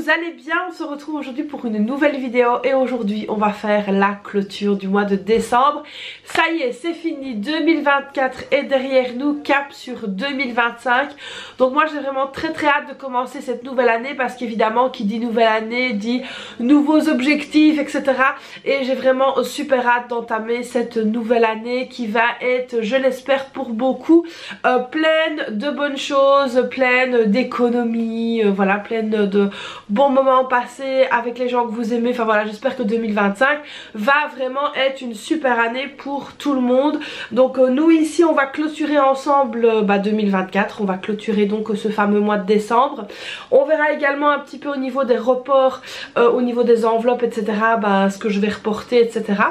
vous allez bien? On se retrouve aujourd'hui pour une nouvelle vidéo et aujourd'hui on va faire la clôture du mois de décembre. Ça y est, c'est fini, 2024 est derrière nous, cap sur 2025. Donc moi j'ai vraiment très hâte de commencer cette nouvelle année parce qu'évidemment qui dit nouvelle année dit nouveaux objectifs, etc. Et j'ai vraiment super hâte d'entamer cette nouvelle année qui va être, je l'espère pour beaucoup, pleine de bonnes choses, pleine d'économies, voilà, pleine de bons moments passés avec les gens que vous aimez. Enfin voilà, j'espère que 2025 va vraiment être une super année pour tout le monde. Donc nous ici on va clôturer ensemble 2024, on va clôturer donc ce fameux mois de décembre. On verra également un petit peu au niveau des reports, au niveau des enveloppes, etc. Ce que je vais reporter, etc.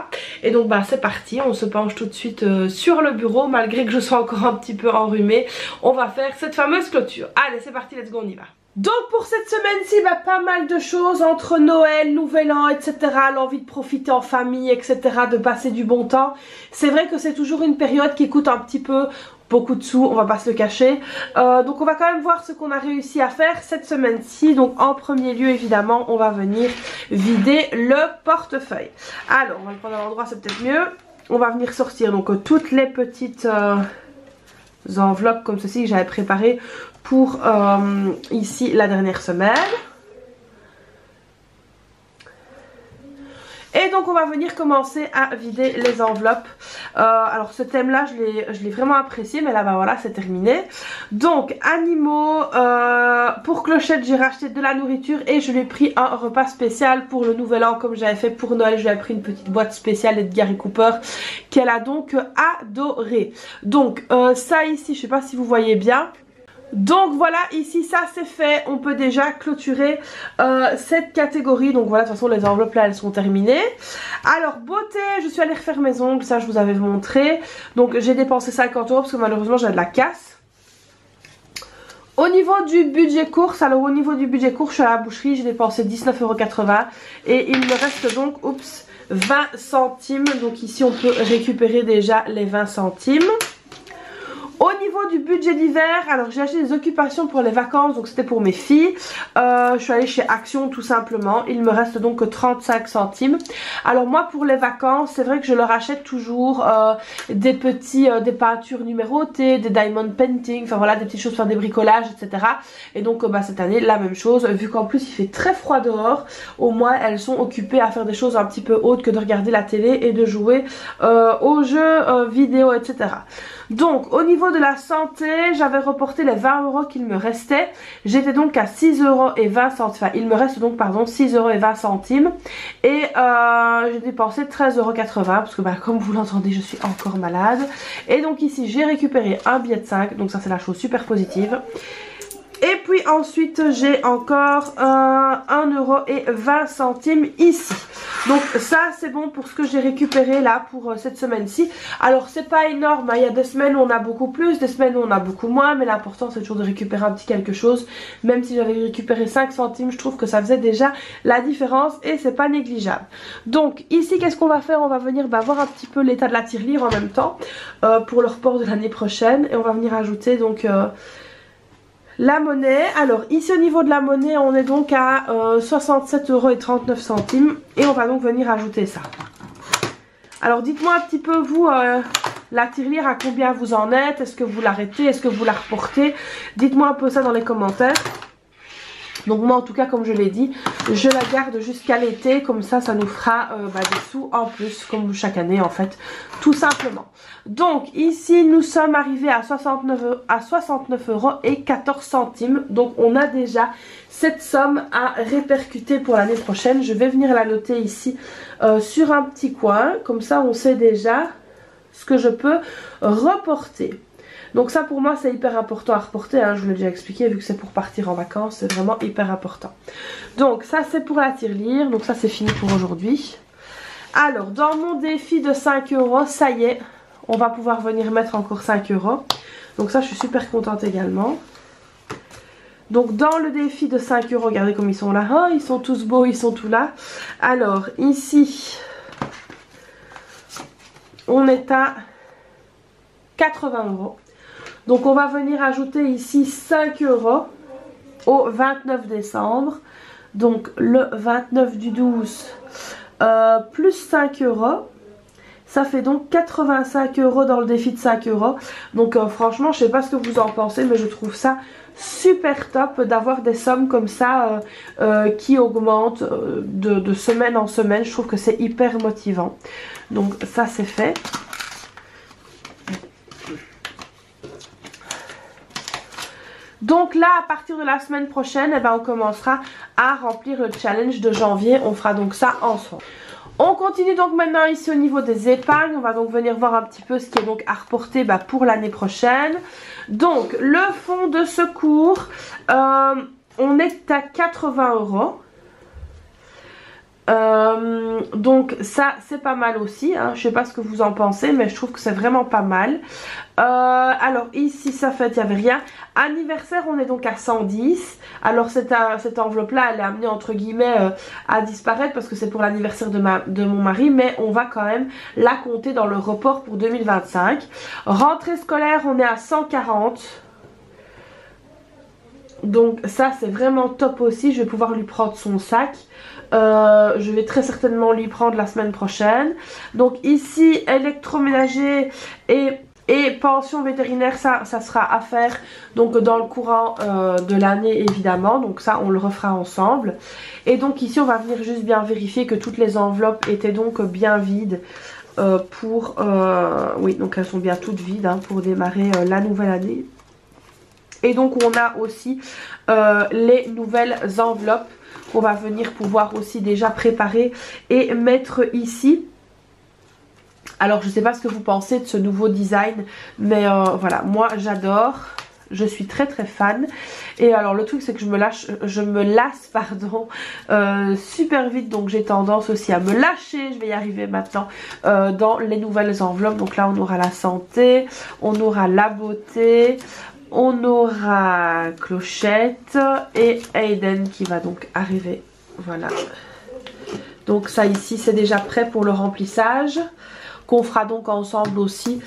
Et donc c'est parti, on se penche tout de suite sur le bureau malgré que je sois encore un petit peu enrhumée. On va faire cette fameuse clôture. Allez c'est parti, let's go, on y va. Donc pour cette semaine-ci, pas mal de choses entre Noël, Nouvel An, etc. L'envie de profiter en famille, etc. De passer du bon temps. C'est vrai que c'est toujours une période qui coûte un petit peu beaucoup de sous, on va pas se le cacher. Donc on va quand même voir ce qu'on a réussi à faire cette semaine-ci. Donc en premier lieu évidemment on va venir vider le portefeuille. Alors on va le prendre à l'endroit, c'est peut-être mieux. On va venir sortir donc toutes les petites enveloppes comme ceci que j'avais préparées pour ici la dernière semaine. Et donc on va venir commencer à vider les enveloppes. Alors ce thème là je l'ai vraiment apprécié, mais là voilà c'est terminé. Donc animaux, pour Clochette j'ai racheté de la nourriture et je lui ai pris un repas spécial pour le nouvel an comme j'avais fait pour Noël. Je lui ai pris une petite boîte spéciale de Gary Cooper qu'elle a donc adoré. Donc ça ici je sais pas si vous voyez bien. Donc voilà, ici ça c'est fait, on peut déjà clôturer cette catégorie. Donc voilà, de toute façon les enveloppes là elles sont terminées. Alors beauté, je suis allée refaire mes ongles, ça je vous avais montré. Donc j'ai dépensé 50 € parce que malheureusement j'ai de la casse. Au niveau du budget course, alors au niveau du budget course je suis à la boucherie, j'ai dépensé 19,80 € et il me reste donc, 20 centimes. Donc ici on peut récupérer déjà les 20 centimes. Au niveau du budget d'hiver, alors j'ai acheté des occupations pour les vacances, donc c'était pour mes filles. Je suis allée chez Action tout simplement. Il me reste donc que 35 centimes. Alors moi pour les vacances, c'est vrai que je leur achète toujours des peintures numérotées, des diamond painting, enfin voilà des petites choses pour faire des bricolages, etc. Et donc cette année la même chose, vu qu'en plus il fait très froid dehors, au moins elles sont occupées à faire des choses un petit peu autres que de regarder la télé et de jouer aux jeux vidéo, etc. Donc au niveau de la santé, j'avais reporté les 20 € qu'il me restait. J'étais donc à 6,20 €, enfin il me reste donc pardon 6,20 € et j'ai dépensé 13,80 € parce que comme vous l'entendez je suis encore malade. Et donc ici j'ai récupéré un billet de 5, donc ça c'est la chose super positive. Et puis ensuite j'ai encore 1,20 € ici. Donc ça c'est bon pour ce que j'ai récupéré là pour cette semaine-ci. Alors c'est pas énorme, hein. Il y a des semaines où on a beaucoup plus, des semaines où on a beaucoup moins. Mais l'important c'est toujours de récupérer un petit quelque chose. Même si j'avais récupéré 5 centimes, je trouve que ça faisait déjà la différence et c'est pas négligeable. Donc ici qu'est-ce qu'on va faire? On va venir voir un petit peu l'état de la tirelire en même temps pour le report de l'année prochaine. Et on va venir ajouter donc... la monnaie. Alors ici au niveau de la monnaie on est donc à 67,39 € et on va donc venir ajouter ça. Alors dites-moi un petit peu vous la tirelire à combien vous en êtes, est-ce que vous l'arrêtez, est-ce que vous la reportez, dites-moi un peu ça dans les commentaires. Donc moi en tout cas comme je l'ai dit, je la garde jusqu'à l'été, comme ça ça nous fera des sous en plus comme chaque année en fait, tout simplement. Donc ici nous sommes arrivés à 69,14 €, donc on a déjà cette somme à répercuter pour l'année prochaine. Je vais venir la noter ici sur un petit coin, comme ça on sait déjà ce que je peux reporter. Donc ça pour moi c'est hyper important à reporter, hein, je vous l'ai déjà expliqué, vu que c'est pour partir en vacances, c'est vraiment hyper important. Donc ça c'est pour la tirelire, donc ça c'est fini pour aujourd'hui. Alors dans mon défi de 5 €, ça y est, on va pouvoir venir mettre encore 5 €. Donc ça je suis super contente également. Donc dans le défi de 5 €, regardez comme ils sont là, oh, ils sont tous beaux, ils sont tous là. Alors ici, on est à 80 €. Donc on va venir ajouter ici 5 € au 29 décembre. Donc le 29 du 12 plus 5 euros. Ça fait donc 85 euros dans le défi de 5 euros. Donc franchement, je sais pas ce que vous en pensez, mais je trouve ça super top d'avoir des sommes comme ça qui augmentent de semaine en semaine. Je trouve que c'est hyper motivant. Donc ça c'est fait. Donc là, à partir de la semaine prochaine, eh ben, on commencera à remplir le challenge de janvier. On fera donc ça ensemble. On continue donc maintenant ici au niveau des épargnes. On va donc venir voir un petit peu ce qui est donc à reporter pour l'année prochaine. Donc le fonds de secours, on est à 80 euros. Donc ça c'est pas mal aussi, hein. Je sais pas ce que vous en pensez, mais je trouve que c'est vraiment pas mal. Alors ici ça fait, il n'y avait rien. Anniversaire, on est donc à 110. Alors cette enveloppe là elle est amenée entre guillemets à disparaître parce que c'est pour l'anniversaire de mon mari, mais on va quand même la compter dans le report pour 2025. Rentrée scolaire, on est à 140. Donc ça c'est vraiment top aussi. Je vais pouvoir lui prendre son sac. Je vais très certainement lui prendre la semaine prochaine. Donc ici électroménager et pension vétérinaire, ça sera à faire donc dans le courant de l'année évidemment. Donc ça on le refera ensemble. Et donc ici on va venir juste bien vérifier que toutes les enveloppes étaient donc bien vides. Oui, donc elles sont bien toutes vides hein, pour démarrer la nouvelle année. Et donc on a aussi les nouvelles enveloppes qu'on va venir pouvoir aussi déjà préparer et mettre ici. Alors je sais pas ce que vous pensez de ce nouveau design, mais voilà, moi j'adore. Je suis très fan. Et alors le truc c'est que je me lasse pardon, super vite. Donc j'ai tendance aussi à me lâcher. Je vais y arriver maintenant dans les nouvelles enveloppes. Donc là on aura la santé, on aura la beauté, on aura Clochette et Aiden qui va donc arriver. Voilà. Donc ça ici c'est déjà prêt pour le remplissage. Qu'on fera donc ensemble aussi.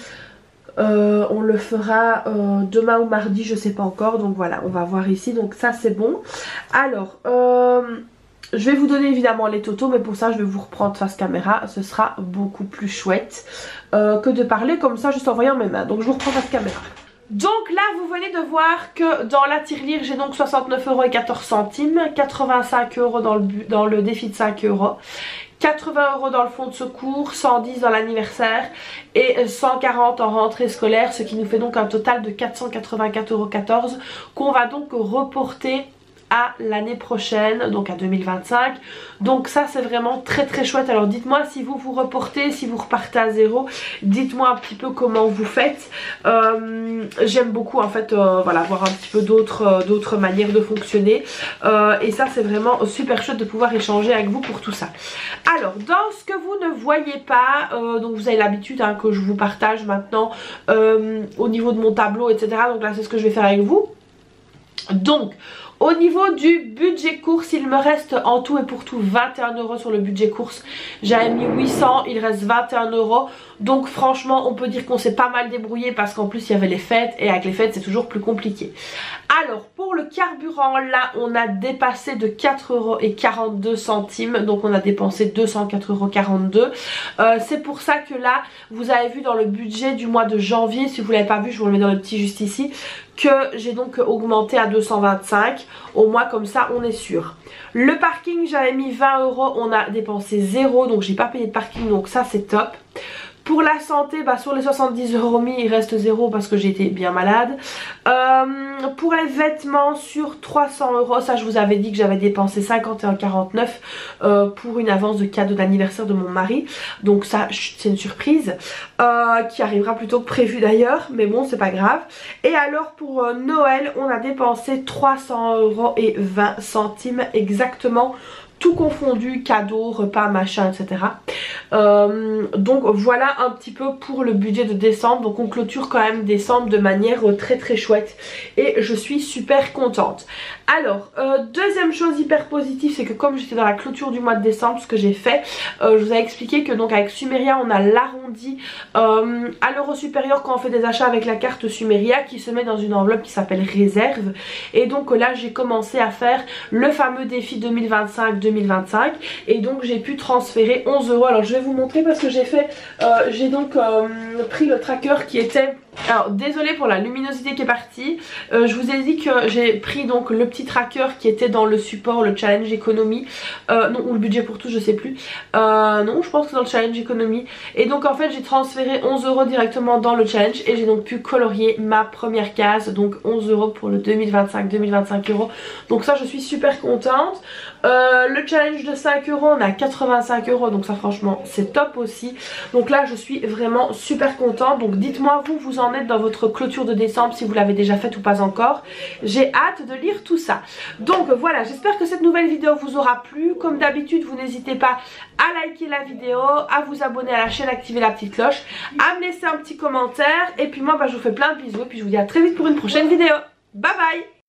On le fera demain ou mardi, je sais pas encore. Donc voilà, on va voir ici. Donc ça c'est bon. Alors, je vais vous donner évidemment les totaux, mais pour ça je vais vous reprendre face caméra. Ce sera beaucoup plus chouette que de parler comme ça juste en voyant mes mains. Donc je vous reprends face caméra. Donc là vous venez de voir que dans la tirelire j'ai donc 69,14 €, 85 € dans le défi de 5 €, 80 € dans le fonds de secours, 110 dans l'anniversaire et 140 en rentrée scolaire, ce qui nous fait donc un total de 484,14 € qu'on va donc reporter à l'année prochaine, donc à 2025. Donc ça c'est vraiment très chouette. Alors dites-moi si vous reportez, si vous repartez à zéro, dites-moi un petit peu comment vous faites. J'aime beaucoup en fait voilà, voir un petit peu d'autres manières de fonctionner et ça c'est vraiment super chouette de pouvoir échanger avec vous pour tout ça. Alors dans ce que vous ne voyez pas, donc vous avez l'habitude hein, que je vous partage maintenant au niveau de mon tableau etc. Donc là c'est ce que je vais faire avec vous. Donc au niveau du budget course, il me reste en tout et pour tout 21 € sur le budget course. J'avais mis 800, il reste 21 €. Donc franchement, on peut dire qu'on s'est pas mal débrouillé parce qu'en plus il y avait les fêtes et avec les fêtes c'est toujours plus compliqué. Alors pour le carburant, là on a dépassé de 4,42 €. Donc on a dépensé 204,42 €. C'est pour ça que là, vous avez vu dans le budget du mois de janvier, si vous l'avez pas vu, je vous le mets dans le petit juste ici, que j'ai donc augmenté à 225. Au moins comme ça on est sûr. Le parking j'avais mis 20 €, on a dépensé 0, donc j'ai pas payé de parking, donc ça c'est top. Pour la santé, sur les 70 € mis, il reste 0 parce que j'étais bien malade. Pour les vêtements, sur 300 €, ça je vous avais dit que j'avais dépensé 51,49 pour une avance de cadeau d'anniversaire de mon mari. Donc ça, c'est une surprise qui arrivera plus tôt que prévu d'ailleurs, mais bon, c'est pas grave. Et alors pour Noël, on a dépensé 300,20 € exactement tout confondu, cadeaux, repas, machin, etc. Donc voilà un petit peu pour le budget de décembre. Donc on clôture quand même décembre de manière très chouette et je suis super contente. Alors deuxième chose hyper positive, c'est que comme j'étais dans la clôture du mois de décembre, ce que j'ai fait, je vous ai expliqué que donc avec Sumeria on a l'arrondi à l'euro supérieur quand on fait des achats avec la carte Sumeria qui se met dans une enveloppe qui s'appelle réserve. Et donc là j'ai commencé à faire le fameux défi 2025-2025 et donc j'ai pu transférer 11 €. Alors je vais vous montrer parce que j'ai donc pris le tracker qui était... Alors désolée pour la luminosité qui est partie, je vous ai dit que j'ai pris donc le petit tracker qui était dans le support, le challenge économie, non, ou le budget pour tous, je sais plus, non je pense que dans le challenge économie, et donc en fait j'ai transféré 11 € directement dans le challenge et j'ai donc pu colorier ma première case, donc 11 € pour le 2025 €, donc ça je suis super contente. Le challenge de 5 € on a 85 €, donc ça franchement c'est top aussi. Donc là je suis vraiment super contente. Donc dites-moi vous en êtes dans votre clôture de décembre, si vous l'avez déjà faite ou pas encore. J'ai hâte de lire tout ça. Donc voilà, j'espère que cette nouvelle vidéo vous aura plu. Comme d'habitude vous n'hésitez pas à liker la vidéo, à vous abonner à la chaîne, activer la petite cloche, à me laisser un petit commentaire. Et puis moi je vous fais plein de bisous et puis je vous dis à très vite pour une prochaine vidéo. Bye bye.